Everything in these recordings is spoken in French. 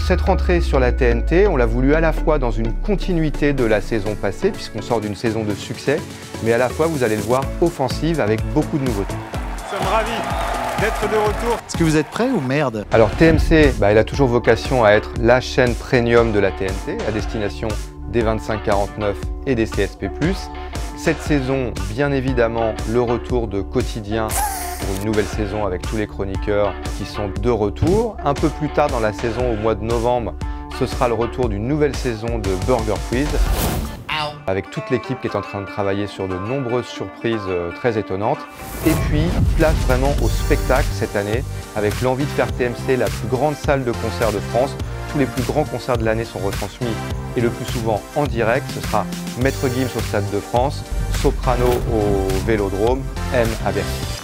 Cette rentrée sur la TNT, on l'a voulu à la fois dans une continuité de la saison passée, puisqu'on sort d'une saison de succès, mais à la fois, vous allez le voir, offensive avec beaucoup de nouveautés. Nous sommes ravis d'être de retour. Est-ce que vous êtes prêts ou merde? Alors TMC, elle a toujours vocation à être la chaîne premium de la TNT, à destination des 25-49 et des CSP+. Cette saison, bien évidemment, le retour de Quotidien pour une nouvelle saison avec tous les chroniqueurs qui sont de retour. Un peu plus tard dans la saison, au mois de novembre, ce sera le retour d'une nouvelle saison de Burger Quiz, avec toute l'équipe qui est en train de travailler sur de nombreuses surprises très étonnantes. Et puis, place vraiment au spectacle cette année, avec l'envie de faire TMC la plus grande salle de concert de France. Tous les plus grands concerts de l'année sont retransmis et le plus souvent en direct. Ce sera Maître Gims au Stade de France, Soprano au Vélodrome, M à Bercy.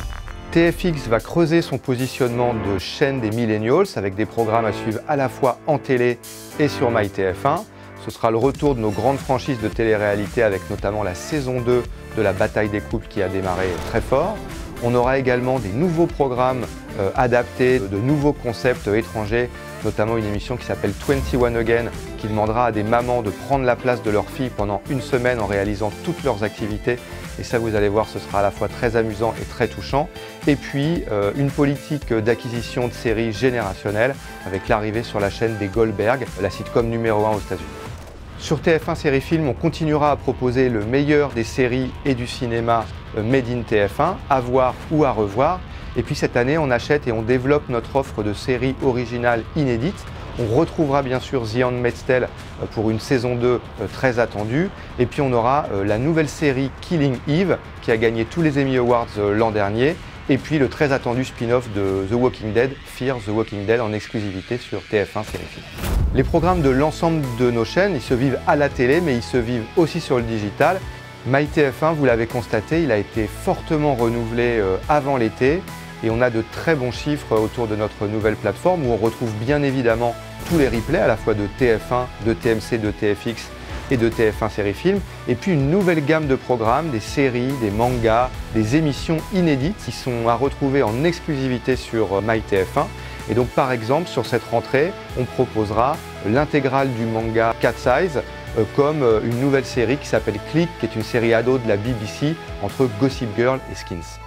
TFX va creuser son positionnement de chaîne des millennials avec des programmes à suivre à la fois en télé et sur MyTF1. Ce sera le retour de nos grandes franchises de télé-réalité avec notamment la saison 2 de la bataille des couples qui a démarré très fort. On aura également des nouveaux programmes adaptés, de nouveaux concepts étrangers, notamment une émission qui s'appelle 21 Again, qui demandera à des mamans de prendre la place de leur fille pendant une semaine en réalisant toutes leurs activités. Et ça, vous allez voir, ce sera à la fois très amusant et très touchant. Et puis, une politique d'acquisition de séries générationnelles avec l'arrivée sur la chaîne des Goldberg, la sitcom numéro 1 aux États-Unis. Sur TF1 Série Film, on continuera à proposer le meilleur des séries et du cinéma made in TF1, à voir ou à revoir. Et puis cette année, on achète et on développe notre offre de séries originales inédites. On retrouvera bien sûr The Handmaid's Tale pour une saison 2 très attendue. Et puis on aura la nouvelle série Killing Eve qui a gagné tous les Emmy Awards l'an dernier. Et puis le très attendu spin-off de The Walking Dead, Fear the Walking Dead, en exclusivité sur TF1 Série Film. Les programmes de l'ensemble de nos chaînes, ils se vivent à la télé, mais ils se vivent aussi sur le digital. MyTF1, vous l'avez constaté, il a été fortement renouvelé avant l'été. Et on a de très bons chiffres autour de notre nouvelle plateforme où on retrouve bien évidemment tous les replays à la fois de TF1, de TMC, de TFX et de TF1 Série Film. Et puis une nouvelle gamme de programmes, des séries, des mangas, des émissions inédites qui sont à retrouver en exclusivité sur MyTF1. Et donc par exemple, sur cette rentrée, on proposera l'intégrale du manga Cat Size comme une nouvelle série qui s'appelle Click, qui est une série ado de la BBC entre Gossip Girl et Skins.